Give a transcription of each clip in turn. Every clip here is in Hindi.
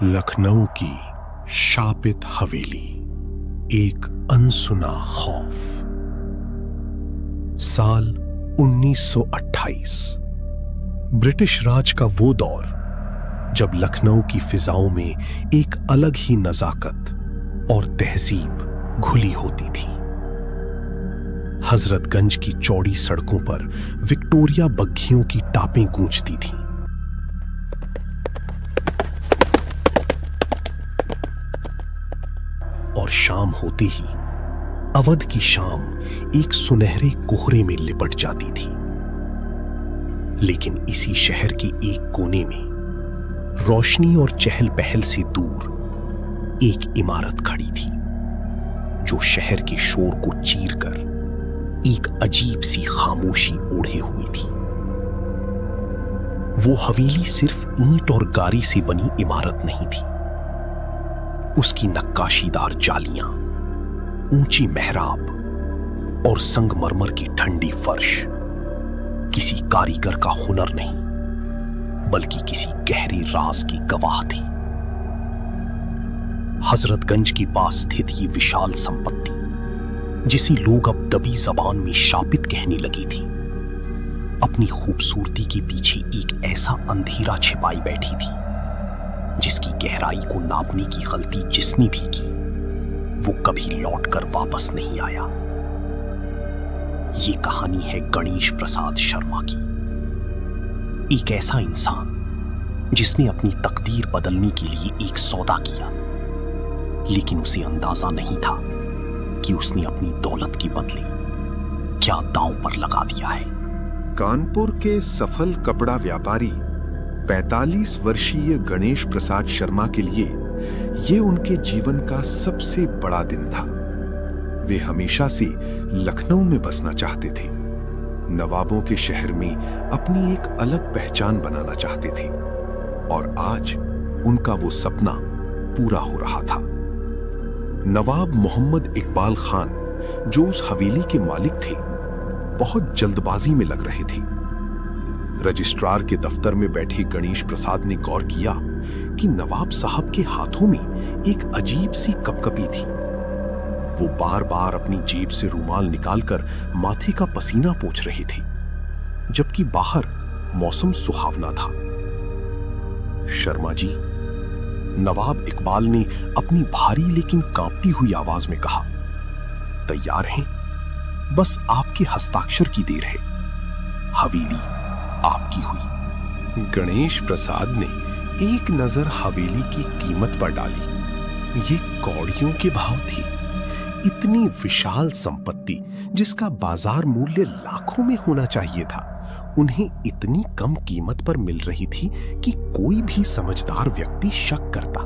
लखनऊ की शापित हवेली, एक अनसुना खौफ। साल 1928। ब्रिटिश राज का वो दौर जब लखनऊ की फिजाओं में एक अलग ही नजाकत और तहजीब घुली होती थी। हजरतगंज की चौड़ी सड़कों पर विक्टोरिया बग्घियों की टापें गूंजती थीं। और शाम होते ही अवध की शाम एक सुनहरे कोहरे में लिपट जाती थी। लेकिन इसी शहर के एक कोने में रोशनी और चहल पहल से दूर एक इमारत खड़ी थी, जो शहर के शोर को चीरकर एक अजीब सी खामोशी ओढ़े हुई थी। वो हवेली सिर्फ ईंट और गारी से बनी इमारत नहीं थी। उसकी नक्काशीदार जालियां, ऊंची मेहराब और संगमरमर की ठंडी फर्श किसी कारीगर का हुनर नहीं, बल्कि किसी गहरे राज की गवाह थी। हजरतगंज के पास स्थित ये विशाल संपत्ति, जिसे लोग अब दबी जबान में शापित कहने लगी थी, अपनी खूबसूरती के पीछे एक ऐसा अंधेरा छिपाई बैठी थी जिसकी गहराई को नापने की गलती जिसने भी की, वो कभी लौटकर वापस नहीं आया। ये कहानी है गणेश प्रसाद शर्मा की, एक ऐसा इंसान जिसने अपनी तकदीर बदलने के लिए एक सौदा किया, लेकिन उसे अंदाजा नहीं था कि उसने अपनी दौलत के बदले क्या दांव पर लगा दिया है। कानपुर के सफल कपड़ा व्यापारी 45 वर्षीय गणेश प्रसाद शर्मा के लिए ये उनके जीवन का सबसे बड़ा दिन था। वे हमेशा से लखनऊ में बसना चाहते थे, नवाबों के शहर में अपनी एक अलग पहचान बनाना चाहते थे, और आज उनका वो सपना पूरा हो रहा था। नवाब मोहम्मद इकबाल खान, जो उस हवेली के मालिक थे, बहुत जल्दबाजी में लग रहे थे। रजिस्ट्रार के दफ्तर में बैठे गणेश प्रसाद ने गौर किया कि नवाब साहब के हाथों में एक अजीब सी कपकपी थी। वो बार बार अपनी जेब से रुमाल निकालकर माथे का पसीना पोंछ रहे थे, जबकि बाहर मौसम सुहावना था। शर्मा जी, नवाब इकबाल ने अपनी भारी लेकिन कांपती हुई आवाज में कहा, तैयार हैं? बस आपके हस्ताक्षर की देर है, हवेली आपकी हुई। गणेश प्रसाद ने एक नजर हवेली की कीमत पर डाली। ये कौड़ियों के भाव थी। इतनी विशाल संपत्ति जिसका बाजार मूल्य लाखों में होना चाहिए था, उन्हें इतनी कम कीमत पर मिल रही थी कि कोई भी समझदार व्यक्ति शक करता।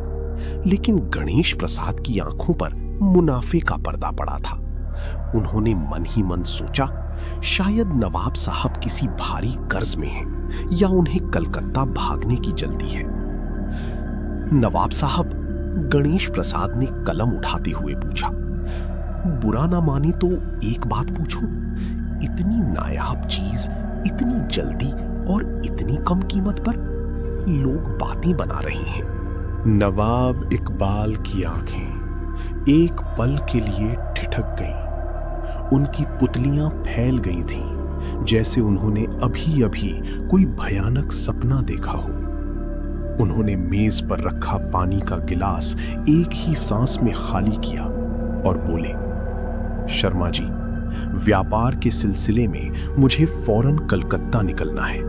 लेकिन गणेश प्रसाद की आंखों पर मुनाफे का पर्दा पड़ा था। उन्होंने मन ही मन सोचा, शायद नवाब साहब किसी भारी कर्ज में हैं, या उन्हें कलकत्ता भागने की जल्दी है। नवाब साहब, गणेश प्रसाद ने कलम उठाते हुए पूछा, बुरा ना माने तो एक बात पूछूं? इतनी नायाब चीज इतनी जल्दी और इतनी कम कीमत पर लोग बातें बना रहे हैं। नवाब इकबाल की आंखें एक पल के लिए ठिठक गईं। उनकी पुतलियां फैल गई थीं, जैसे उन्होंने अभी अभी कोई भयानक सपना देखा हो। उन्होंने मेज पर रखा पानी का गिलास एक ही सांस में खाली किया और बोले, शर्मा जी, व्यापार के सिलसिले में मुझे फौरन कलकत्ता निकलना है।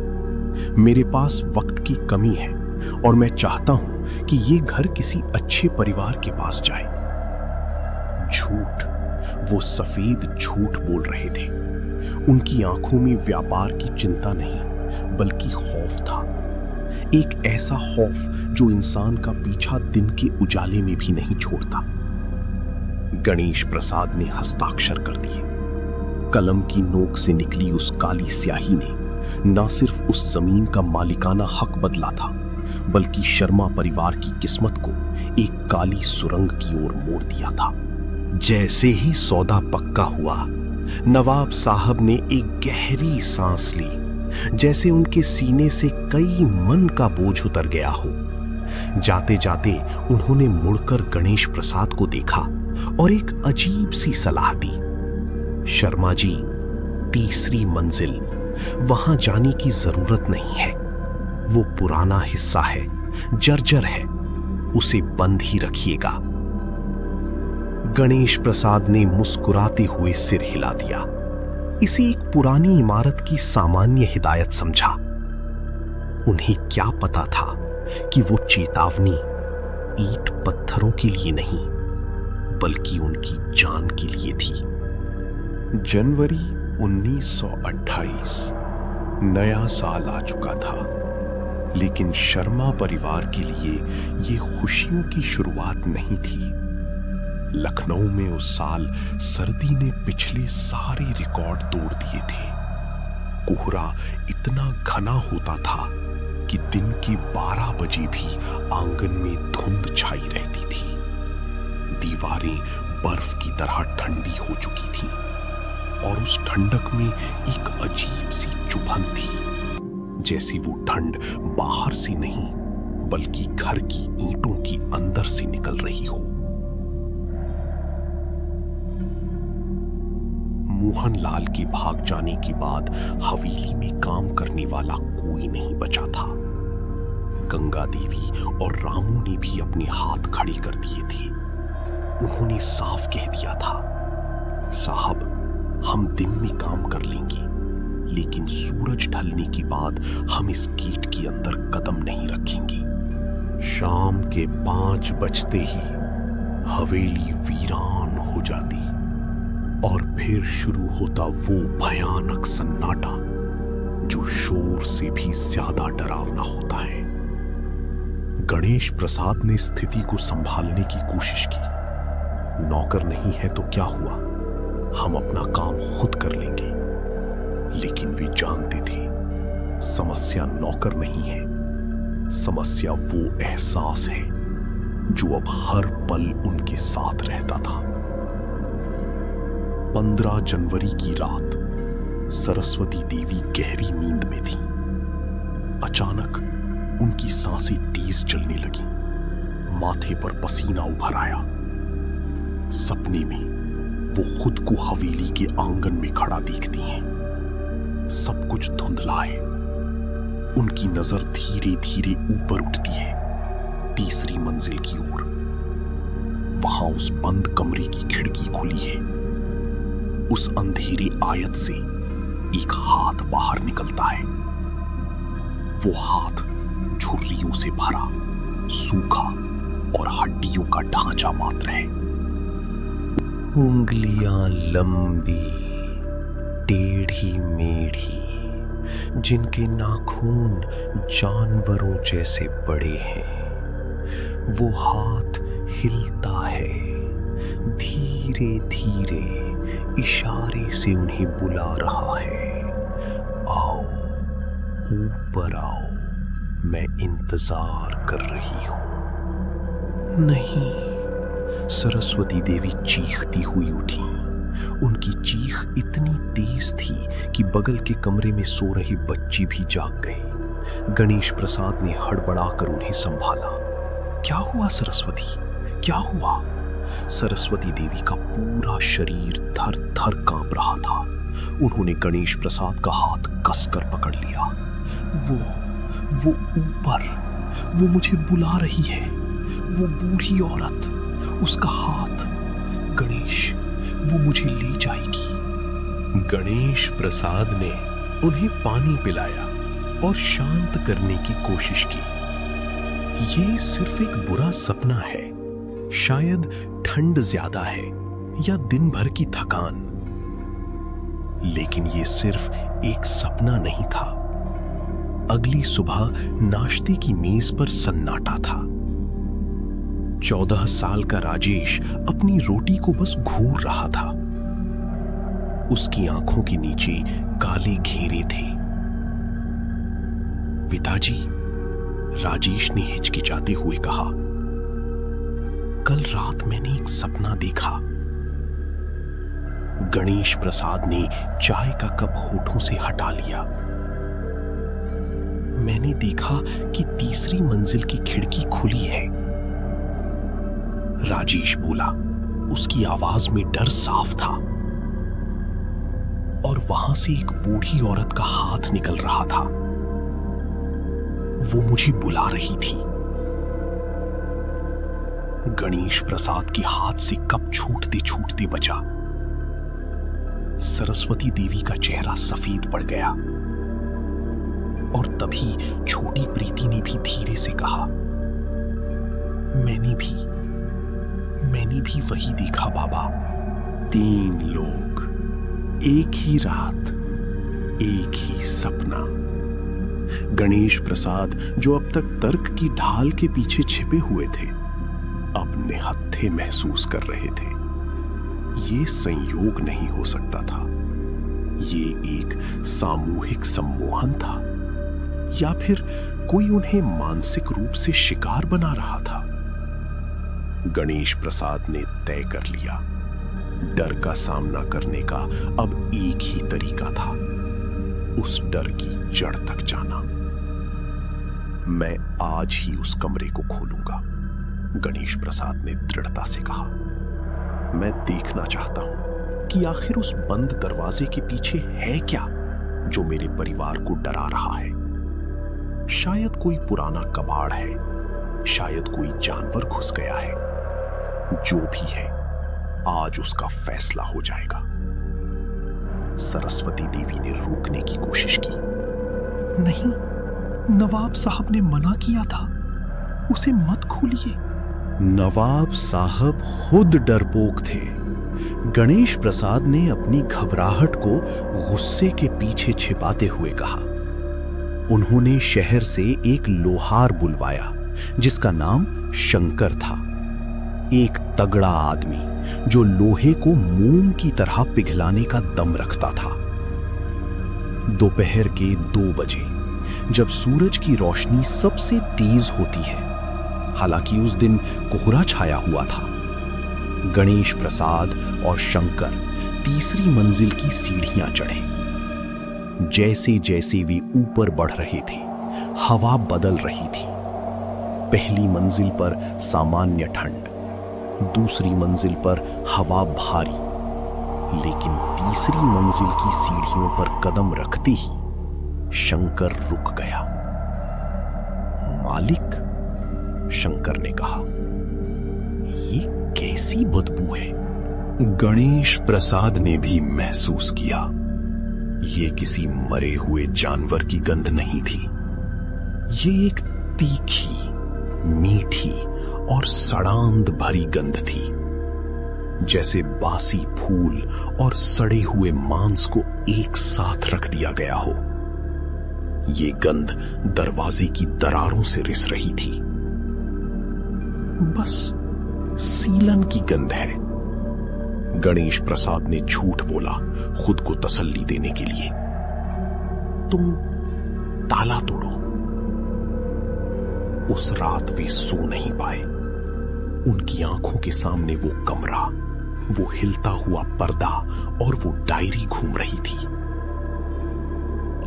मेरे पास वक्त की कमी है और मैं चाहता हूं कि ये घर किसी अच्छे परिवार के पास जाए। झूठ, वो सफेद झूठ बोल रहे थे। उनकी आंखों में व्यापार की चिंता नहीं, बल्कि खौफ था। एक ऐसा खौफ जो इंसान का पीछा दिन के उजाले में भी नहीं छोड़ता। गणेश प्रसाद ने हस्ताक्षर कर दिए। कलम की नोक से निकली उस काली स्याही ने न सिर्फ उस जमीन का मालिकाना हक बदला था, बल्कि शर्मा परिवार की किस्मत को एक काली सुरंग की ओर मोड़ दिया था। जैसे ही सौदा पक्का हुआ, नवाब साहब ने एक गहरी सांस ली, जैसे उनके सीने से कई मन का बोझ उतर गया हो। जाते जाते उन्होंने मुड़कर गणेश प्रसाद को देखा और एक अजीब सी सलाह दी। शर्मा जी, तीसरी मंजिल, वहां जाने की जरूरत नहीं है। वो पुराना हिस्सा है, जर्जर है, उसे बंद ही रखिएगा। गणेश प्रसाद ने मुस्कुराते हुए सिर हिला दिया। इसे एक पुरानी इमारत की सामान्य हिदायत समझा। उन्हें क्या पता था कि वो चेतावनी ईंट पत्थरों के लिए नहीं, बल्कि उनकी जान के लिए थी। जनवरी 1928, नया साल आ चुका था, लेकिन शर्मा परिवार के लिए ये खुशियों की शुरुआत नहीं थी। लखनऊ में उस साल सर्दी ने पिछले सारे रिकॉर्ड तोड़ दिए थे। कोहरा इतना घना होता था कि दिन के 12 बजे भी आंगन में धुंध छाई रहती थी। दीवारें बर्फ की तरह ठंडी हो चुकी थीं और उस ठंडक में एक अजीब सी चुभन थी, जैसी वो ठंड बाहर से नहीं बल्कि घर की ईंटों की अंदर से निकल रही हो। मोहनलाल के भाग जाने के बाद हवेली में काम करने वाला कोई नहीं बचा था। गंगा देवी और रामू ने भी अपने हाथ खड़े कर दिए थे। उन्होंने साफ कह दिया था, साहब, हम दिन में काम कर लेंगे, लेकिन सूरज ढलने के बाद हम इस गेट के अंदर कदम नहीं रखेंगे। शाम के 5 बजते ही हवेली वीरान हो जाती और फिर शुरू होता वो भयानक सन्नाटा जो शोर से भी ज्यादा डरावना होता है। गणेश प्रसाद ने स्थिति को संभालने की कोशिश की। नौकर नहीं है तो क्या हुआ, हम अपना काम खुद कर लेंगे। लेकिन वे जानते थे समस्या नौकर नहीं है, समस्या वो एहसास है जो अब हर पल उनके साथ रहता था। 15 जनवरी की रात सरस्वती देवी गहरी नींद में थी। अचानक उनकी सांसें तेज चलने लगी, माथे पर पसीना उभर आया। सपने में वो खुद को हवेली के आंगन में खड़ा देखती हैं। सब कुछ धुंधला है। उनकी नजर धीरे धीरे ऊपर उठती है, तीसरी मंजिल की ओर। वहां उस बंद कमरे की खिड़की खुली है। उस अंधेरी आयत से एक हाथ बाहर निकलता है। वो हाथ झुर्रियों से भरा, सूखा और हड्डियों का ढांचा मात्र है। उंगलियां लंबी, टेढ़ी मेढ़ी, जिनके नाखून जानवरों जैसे बड़े हैं। वो हाथ हिलता है, धीरे धीरे इशारे से उन्हें बुला रहा है, आओ, ऊपर आओ, मैं इंतजार कर रही हूं। नहीं, सरस्वती देवी चीखती हुई उठी। उनकी चीख इतनी तेज थी कि बगल के कमरे में सो रही बच्ची भी जाग गई। गणेश प्रसाद ने हड़बड़ाकर उन्हें संभाला। क्या हुआ सरस्वती, क्या हुआ? सरस्वती देवी का पूरा शरीर थर थर कांप रहा था। उन्होंने गणेश प्रसाद का हाथ कसकर पकड़ लिया। वो ऊपर, वो मुझे बुला रही है, वो बूढ़ी औरत, उसका हाथ। गणेश, वो मुझे ले जाएगी। गणेश प्रसाद ने उन्हें पानी पिलाया और शांत करने की कोशिश की। ये सिर्फ एक बुरा सपना है, शायद ठंड ज्यादा है या दिन भर की थकान। लेकिन ये सिर्फ एक सपना नहीं था। अगली सुबह नाश्ते की मेज पर सन्नाटा था। 14 साल का राजेश अपनी रोटी को बस घूर रहा था। उसकी आंखों के नीचे काले घेरे थे। पिताजी, राजेश ने हिचकिचाते हुए कहा, कल रात मैंने एक सपना देखा। गणेश प्रसाद ने चाय का कप होठों से हटा लिया। मैंने देखा कि तीसरी मंजिल की खिड़की खुली है। राजेश बोला। उसकी आवाज में डर साफ था। और वहां से एक बूढ़ी औरत का हाथ निकल रहा था। वो मुझे बुला रही थी। गणेश प्रसाद के हाथ से कप छूटते छूटते बचा। सरस्वती देवी का चेहरा सफेद पड़ गया। और तभी छोटी प्रीति ने भी धीरे से कहा, मैंने भी वही देखा बाबा। 3 लोग, एक ही रात, एक ही सपना। गणेश प्रसाद, जो अब तक तर्क की ढाल के पीछे छिपे हुए थे, अब निहत्थे महसूस कर रहे थे। ये संयोग नहीं हो सकता था। ये एक सामूहिक सम्मोहन था, या फिर कोई उन्हें मानसिक रूप से शिकार बना रहा था। गणेश प्रसाद ने तय कर लिया, डर का सामना करने का अब एक ही तरीका था, उस डर की जड़ तक जाना। मैं आज ही उस कमरे को खोलूंगा, गणेश प्रसाद ने दृढ़ता से कहा। मैं देखना चाहता हूं कि आखिर उस बंद दरवाजे के पीछे है क्या जो मेरे परिवार को डरा रहा है। शायद कोई पुराना कबाड़ है, शायद कोई जानवर घुस गया है। जो भी है, आज उसका फैसला हो जाएगा। सरस्वती देवी ने रोकने की कोशिश की। नहीं, नवाब साहब ने मना किया था, उसे मत खोलिए। नवाब साहब खुद डरपोक थे। गणेश प्रसाद ने अपनी घबराहट को गुस्से के पीछे छिपाते हुए कहा। उन्होंने शहर से एक लोहार बुलवाया जिसका नाम शंकर था। एक तगड़ा आदमी जो लोहे को मोम की तरह पिघलाने का दम रखता था। दोपहर के 2 बजे, जब सूरज की रोशनी सबसे तेज होती है, हालांकि उस दिन कोहरा छाया हुआ था, गणेश प्रसाद और शंकर तीसरी मंजिल की सीढ़ियां चढ़े। जैसे जैसे वे ऊपर बढ़ रहे थे, हवा बदल रही थी। पहली मंजिल पर सामान्य ठंड, दूसरी मंजिल पर हवा भारी, लेकिन तीसरी मंजिल की सीढ़ियों पर कदम रखते ही शंकर रुक गया। मालिक, शंकर ने कहा, ये कैसी बदबू है? गणेश प्रसाद ने भी महसूस किया। ये किसी मरे हुए जानवर की गंध नहीं थी। ये एक तीखी, मीठी और सड़ांध भरी गंध थी, जैसे बासी फूल और सड़े हुए मांस को एक साथ रख दिया गया हो। ये गंध दरवाजे की दरारों से रिस रही थी। बस सीलन की गंध है, गणेश प्रसाद ने झूठ बोला खुद को तसल्ली देने के लिए। तुम ताला तोड़ो। उस रात वे सो नहीं पाए। उनकी आंखों के सामने वो कमरा, वो हिलता हुआ पर्दा और वो डायरी घूम रही थी।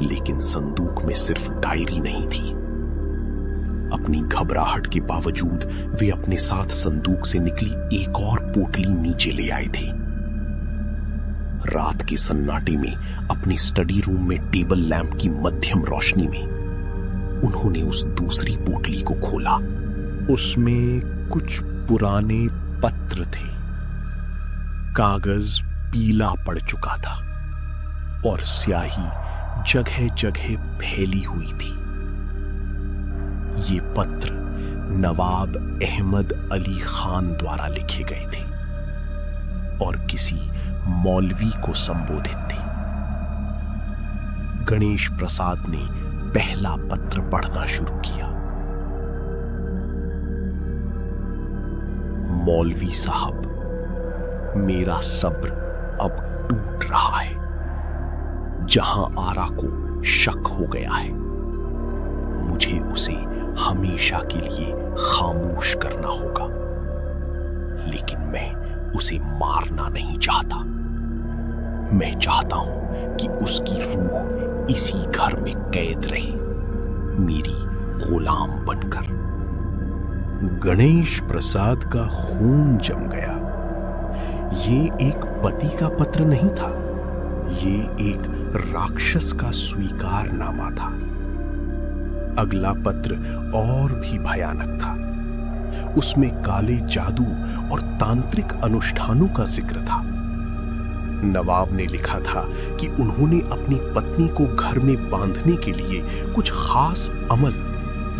लेकिन संदूक में सिर्फ डायरी नहीं थी। अपनी घबराहट के बावजूद वे अपने साथ संदूक से निकली एक और पोटली नीचे ले आए थे। रात के सन्नाटे में अपने स्टडी रूम में टेबल लैंप की मध्यम रोशनी में उन्होंने उस दूसरी पोटली को खोला। उसमें कुछ पुराने पत्र थे। कागज पीला पड़ चुका था और स्याही जगह जगह फैली हुई थी। ये पत्र नवाब अहमद अली खान द्वारा लिखे गए थे और किसी मौलवी को संबोधित थे। गणेश प्रसाद ने पहला पत्र पढ़ना शुरू किया। मौलवी साहब, मेरा सब्र अब टूट रहा है। जहां आरा को शक हो गया है, मुझे उसे हमेशा के लिए खामोश करना होगा। लेकिन मैं उसे मारना नहीं चाहता। मैं चाहता हूं कि उसकी रूह इसी घर में कैद रहे। मेरी गुलाम बनकर। गणेश प्रसाद का खून जम गया। ये एक पति का पत्र नहीं था, ये एक राक्षस का स्वीकारनामा था। अगला पत्र और भी भयानक था। उसमें काले जादू और तांत्रिक अनुष्ठानों का जिक्र था। नवाब ने लिखा था कि उन्होंने अपनी पत्नी को घर में बांधने के लिए कुछ खास अमल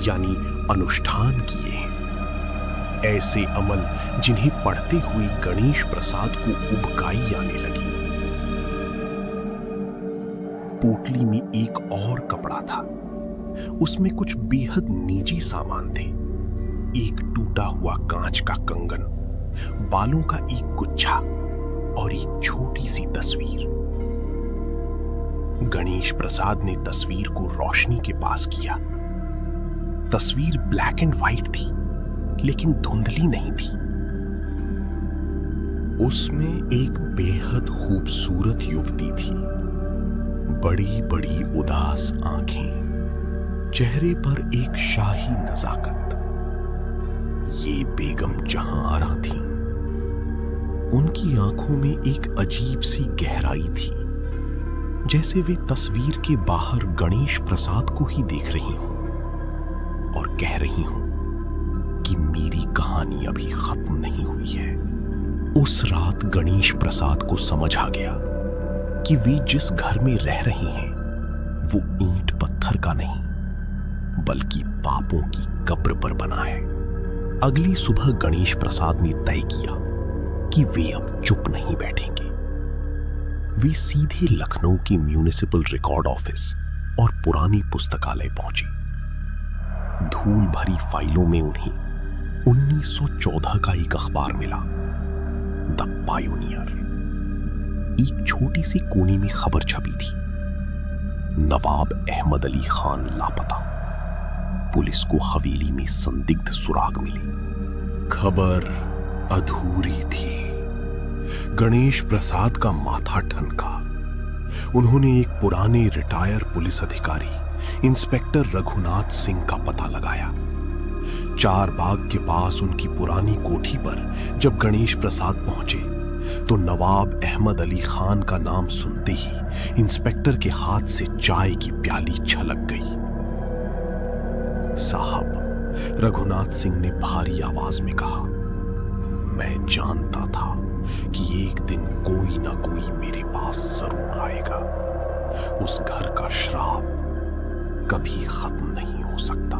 यानी अनुष्ठान किए हैं। ऐसे अमल जिन्हें पढ़ते हुए गणेश प्रसाद को उबकाई आने लगी। पोटली में एक और कपड़ा था। उसमें कुछ बेहद निजी सामान थे। एक टूटा हुआ कांच का कंगन, बालों का एक गुच्छा और एक छोटी सी तस्वीर। गणेश प्रसाद ने तस्वीर को रोशनी के पास किया। तस्वीर ब्लैक एंड व्हाइट थी, लेकिन धुंधली नहीं थी। उसमें एक बेहद खूबसूरत युवती थी। बड़ी बड़ी उदास आंखें, चेहरे पर एक शाही नजाकत। ये बेगम जहांआरा थी। उनकी आंखों में एक अजीब सी गहराई थी, जैसे वे तस्वीर के बाहर गणेश प्रसाद को ही देख रही हों और कह रही हों कि मेरी कहानी अभी खत्म नहीं हुई है। उस रात गणेश प्रसाद को समझ आ गया कि वे जिस घर में रह रहे हैं वो ईंट पत्थर का नहीं, बल्कि पापों की कब्र पर बना है। अगली सुबह गणेश प्रसाद ने तय किया कि वे अब चुप नहीं बैठेंगे। वे सीधे लखनऊ के म्यूनिसिपल रिकॉर्ड ऑफिस और पुरानी पुस्तकालय पहुंचे। धूल भरी फाइलों में उन्हें 1914 का एक अखबार मिला, द पायोनियर। एक छोटी सी कोने में खबर छपी थी, नवाब अहमद अली खान लापता। पुलिस को हवेली में संदिग्ध सुराग मिले। खबर अधूरी थी। गणेश प्रसाद का माथा ठनका। उन्होंने एक पुराने रिटायर पुलिस अधिकारी इंस्पेक्टर रघुनाथ सिंह का पता लगाया। चार बाग के पास उनकी पुरानी कोठी पर जब गणेश प्रसाद पहुंचे तो नवाब अहमद अली खान का नाम सुनते ही इंस्पेक्टर के हाथ से चाय की प्याली छलक गई। साहब, रघुनाथ सिंह ने भारी आवाज में कहा, मैं जानता था कि एक दिन कोई ना कोई मेरे पास जरूर आएगा। उस घर का श्राप कभी खत्म नहीं हो सकता।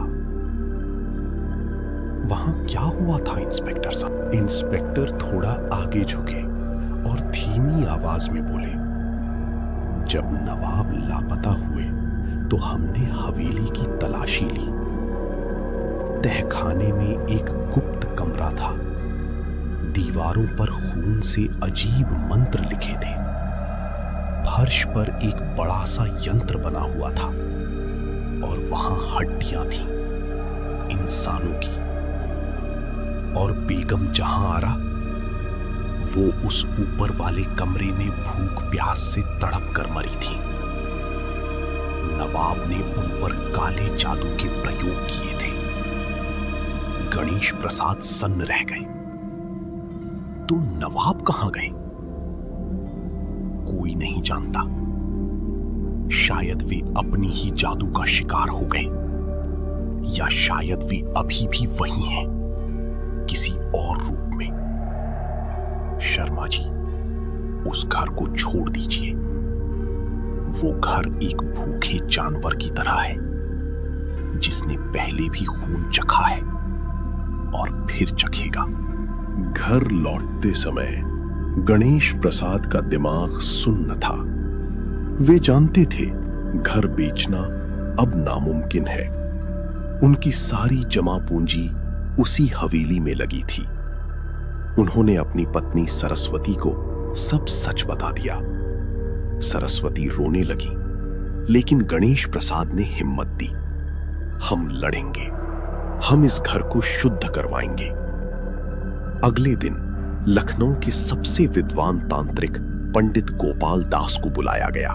वहां क्या हुआ था इंस्पेक्टर साहब? इंस्पेक्टर थोड़ा आगे झुके और धीमी आवाज में बोले, जब नवाब लापता हुए तो हमने हवेली की तलाशी ली। तहखाने में एक गुप्त कमरा था। दीवारों पर खून से अजीब मंत्र लिखे थे। फर्श पर एक बड़ा सा यंत्र बना हुआ था और वहां हड्डियां थीं, इंसानों की। और बेगम जहांआरा, वो उस ऊपर वाले कमरे में भूख प्यास से तड़प कर मरी थी। नवाब ने उन पर काले जादू के प्रयोग किए थे। गणेश प्रसाद सन्न रह गए। तो नवाब कहां गए? कोई नहीं जानता। शायद वे अपनी ही जादू का शिकार हो गए, या शायद वे अभी भी वही हैं, किसी और रूप में। शर्मा जी, उस घर को छोड़ दीजिए। वो घर एक भूखे जानवर की तरह है, जिसने पहले भी खून चखा है और फिर चखेगा। घर लौटते समय गणेश प्रसाद का दिमाग सुन्न था। वे जानते थे घर बेचना अब नामुमकिन है। उनकी सारी जमा पूंजी उसी हवेली में लगी थी। उन्होंने अपनी पत्नी सरस्वती को सब सच बता दिया। सरस्वती रोने लगी, लेकिन गणेश प्रसाद ने हिम्मत दी। हम लड़ेंगे, हम इस घर को शुद्ध करवाएंगे। अगले दिन लखनऊ के सबसे विद्वान तांत्रिक पंडित गोपाल दास को बुलाया गया।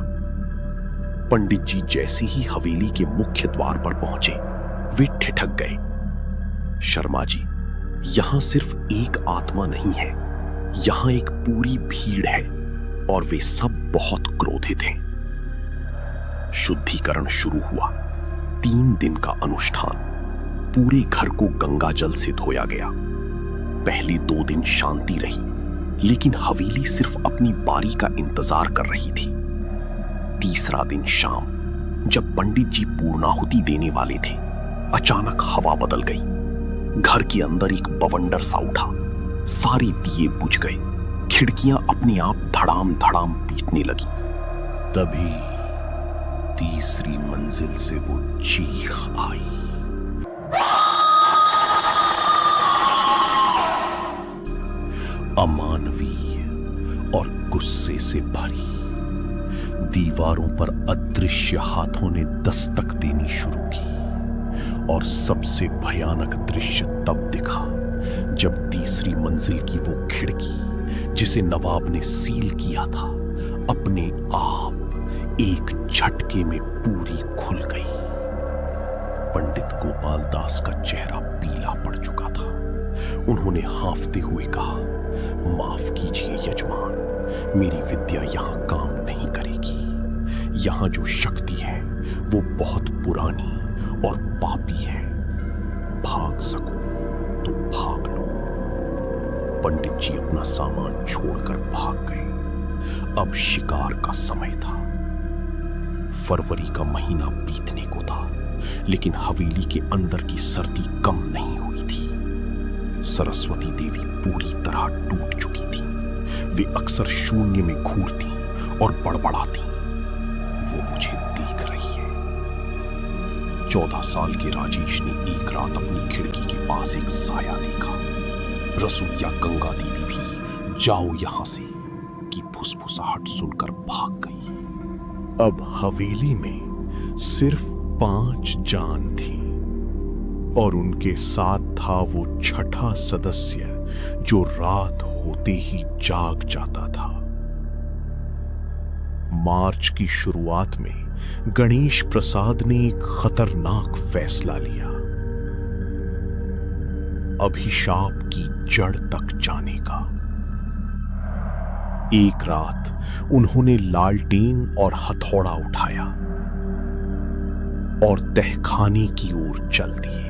पंडित जी जैसे ही हवेली के मुख्य द्वार पर पहुंचे, वे ठिठक गए। शर्मा जी, यहां सिर्फ एक आत्मा नहीं है, यहां एक पूरी भीड़ है और वे सब बहुत क्रोधित हैं। शुद्धिकरण शुरू हुआ। 3 दिन का अनुष्ठान। पूरे घर को गंगा जल से धोया गया। पहले 2 दिन शांति रही, लेकिन हवेली सिर्फ अपनी बारी का इंतजार कर रही थी। तीसरा दिन शाम, जब पंडित जी पूर्णाहुति देने वाले थे, अचानक हवा बदल गई। घर के अंदर एक बवंडर सा उठा। सारे दिए बुझ गए। खिड़कियां अपने आप धड़ाम धड़ाम पीटने लगी। तभी तीसरी मंजिल से वो चीख आई। अमानवीय और गुस्से से भरी। दीवारों पर अदृश्य हाथों ने दस्तक देनी शुरू की और सबसे भयानक दृश्य तब दिखा जब तीसरी मंजिल की वो खिड़की, जिसे नवाब ने सील किया था, अपने आप एक झटके में पूरी खुल गई। पंडित गोपाल दास का चेहरा पीला पड़ चुका था। उन्होंने हांफते हुए कहा, माफ कीजिए यजमान, मेरी विद्या यहां काम नहीं करेगी। यहां जो शक्ति है वो बहुत पुरानी और पापी है। भाग सको तो भाग लो। पंडित जी अपना सामान छोड़कर भाग गए। अब शिकार का समय था। फरवरी का महीना बीतने को था, लेकिन हवेली के अंदर की सर्दी कम नहीं हुई थी। सरस्वती देवी पूरी तरह टूट चुकी थी। वे अक्सर शून्य में घूरती और बड़बड़ाती। वो मुझे देख रही है। 14 साल के राजेश ने एक रात अपनी खिड़की के पास एक साया देखा। रसोइया गंगा देवी भी जाओ यहां से की फुसफुसाहट सुनकर भाग गई। अब हवेली में सिर्फ 5 जान थी और उनके साथ था वो छठा सदस्य जो रात होते ही जाग जाता था। मार्च की शुरुआत में गणेश प्रसाद ने एक खतरनाक फैसला लिया, अभिशाप की जड़ तक जाने का। एक रात उन्होंने लालटेन और हथौड़ा उठाया और तहखाने की ओर चल दिए।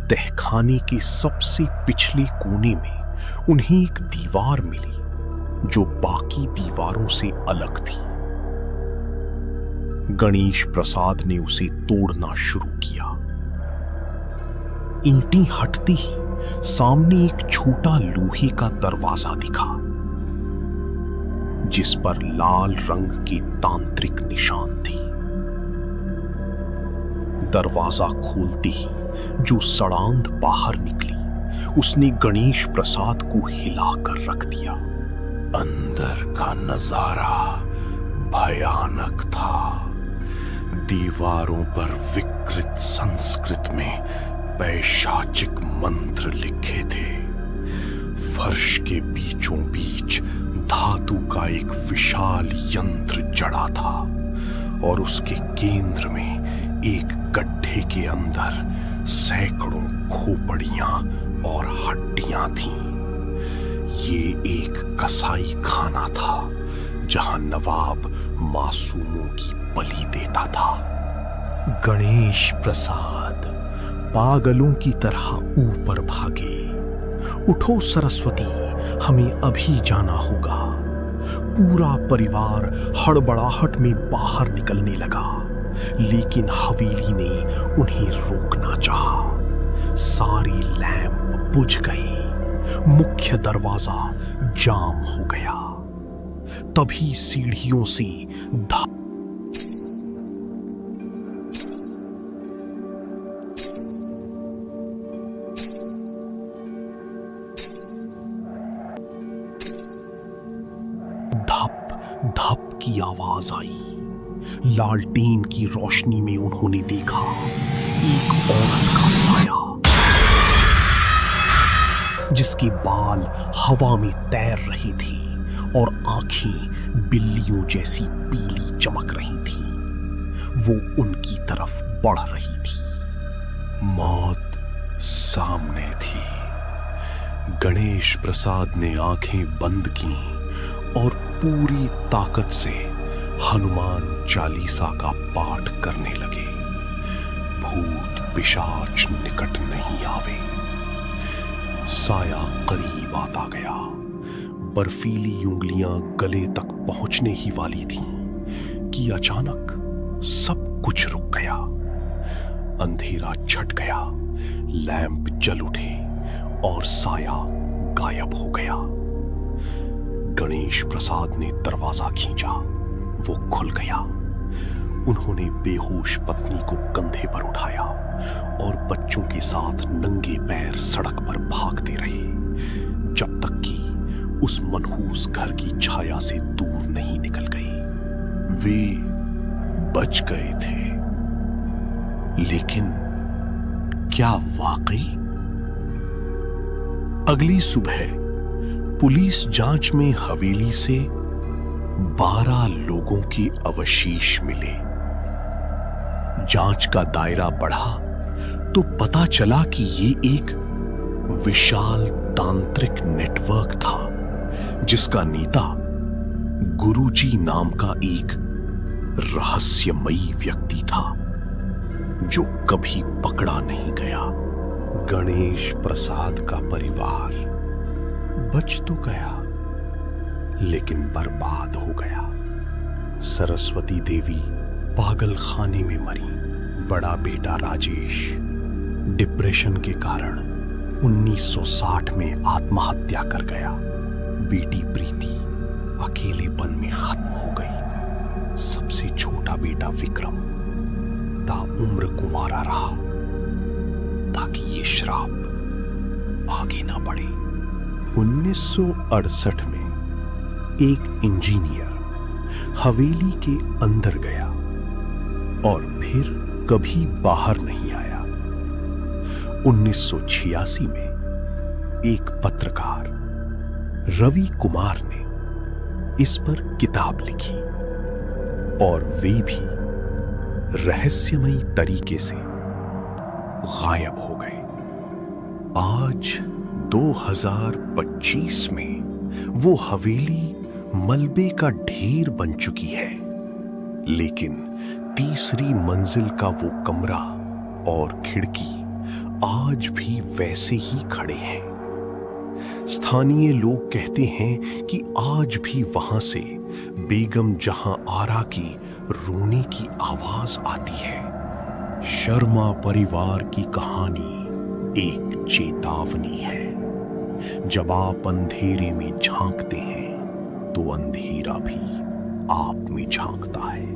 तहखाने के सबसे पिछले कोने में उन्हें एक दीवार मिली जो बाकी दीवारों से अलग थी। गणेश प्रसाद ने उसे तोड़ना शुरू किया। ईंटें हटते ही सामने एक छोटा लोहे का दरवाजा दिखा, जिस पर लाल रंग के तांत्रिक निशान थे। दरवाजा खोलते ही जो सड़ांध बाहर निकली, उसने गणेश प्रसाद को हिलाकर रख दिया। अंदर का नजारा भयानक था। दीवारों पर विकृत संस्कृत में पैशाचिक मंत्र लिखे थे। फर्श के बीचों बीच धातु का एक विशाल यंत्र जड़ा था और उसके केंद्र में एक गड्ढे के अंदर सैकड़ों खोपड़ियां और हड्डियां थीं। ये एक कसाई खाना था जहां नवाब मासूमों की बलि देता था। गणेश प्रसाद पागलों की तरह ऊपर भागे। उठो सरस्वती, हमें अभी जाना होगा। पूरा परिवार हड़बड़ाहट में बाहर निकलने लगा, लेकिन हवेली ने उन्हें रोकना चाहा। सारी लैंप बुझ गई। मुख्य दरवाजा जाम हो गया। तभी सीढ़ियों से धप धप की आवाज आई। लालटेन की रोशनी में उन्होंने देखा एक औरत का साया, जिसके बाल हवा में तैर रही थी और आंखें बिल्लियों जैसी पीली चमक रही थी। वो उनकी तरफ बढ़ रही थी। मौत सामने थी। गणेश प्रसाद ने आंखें बंद की और पूरी ताकत से हनुमान चालीसा का पाठ करने लगे। भूत पिशाच निकट नहीं आवे। साया करीब आता गया। बर्फीली उंगलियां गले तक पहुंचने ही वाली थीं कि अचानक सब कुछ रुक गया। अंधेरा छट गया, लैंप जल उठे और साया गायब हो गया। गणेश प्रसाद ने दरवाजा खींचा, वो खुल गया। उन्होंने बेहोश पत्नी को कंधे पर उठाया और बच्चों के साथ नंगे पैर सड़क पर भागते रहे, जब तक कि उस मनहूस घर की छाया से दूर नहीं निकल गए। वे बच गए थे, लेकिन क्या वाकई? अगली सुबह पुलिस जांच में हवेली से 12 लोगों के अवशेष मिले। जांच का दायरा बढ़ा तो पता चला कि ये एक विशाल तांत्रिक नेटवर्क था, जिसका नेता गुरुजी नाम का एक रहस्यमयी व्यक्ति था, जो कभी पकड़ा नहीं गया। गणेश प्रसाद का परिवार बच तो गया, लेकिन बर्बाद हो गया। सरस्वती देवी पागल खाने में मरी। बड़ा बेटा राजेश डिप्रेशन के कारण 1960 में आत्महत्या कर गया। बेटी प्रीति अकेलेपन में खत्म हो गई। सबसे छोटा बेटा विक्रम ताउम्र कुंवारा रहा, ताकि ये श्राप आगे ना बढ़े। 1968 में एक इंजीनियर हवेली के अंदर गया और फिर कभी बाहर नहीं आया। 1986 में एक पत्रकार रवि कुमार ने इस पर किताब लिखी और वे भी रहस्यमयी तरीके से गायब हो गए। आज 2025 में वो हवेली मलबे का ढेर बन चुकी है, लेकिन तीसरी मंजिल का वो कमरा और खिड़की आज भी वैसे ही खड़े हैं। स्थानीय लोग कहते हैं कि आज भी वहां से बेगम जहां आरा की रोने की आवाज आती है। शर्मा परिवार की कहानी एक चेतावनी है। जब आप अंधेरे में झांकते हैं तो अंधेरा भी आप में झांकता है।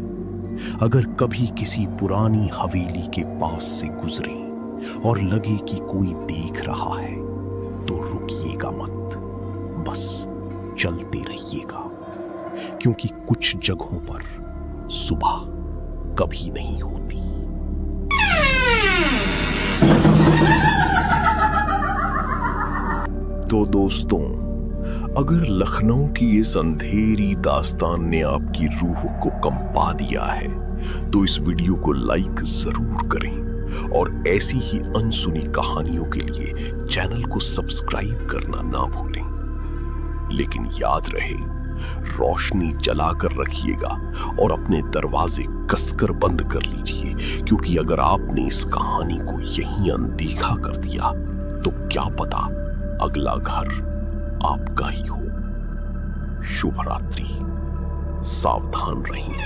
अगर कभी किसी पुरानी हवेली के पास से गुजरे और लगे कि कोई देख रहा है तो रुकिएगा मत, बस चलते रहिएगा, क्योंकि कुछ जगहों पर सुबह कभी नहीं होती। तो दोस्तों, अगर लखनऊ की इस अंधेरी दास्तान ने आपकी रूह को कंपा दिया है तो इस वीडियो को लाइक जरूर करें और ऐसी ही अनसुनी कहानियों के लिए चैनल को सब्सक्राइब करना ना भूलें। लेकिन याद रहे, रोशनी जलाकर रखिएगा और अपने दरवाजे कसकर बंद कर लीजिए, क्योंकि अगर आपने इस कहानी को यहीं अनदेखा कर दिया तो क्या पता अगला घर आपका ही हो। शुभ रात्रि, सावधान रहें।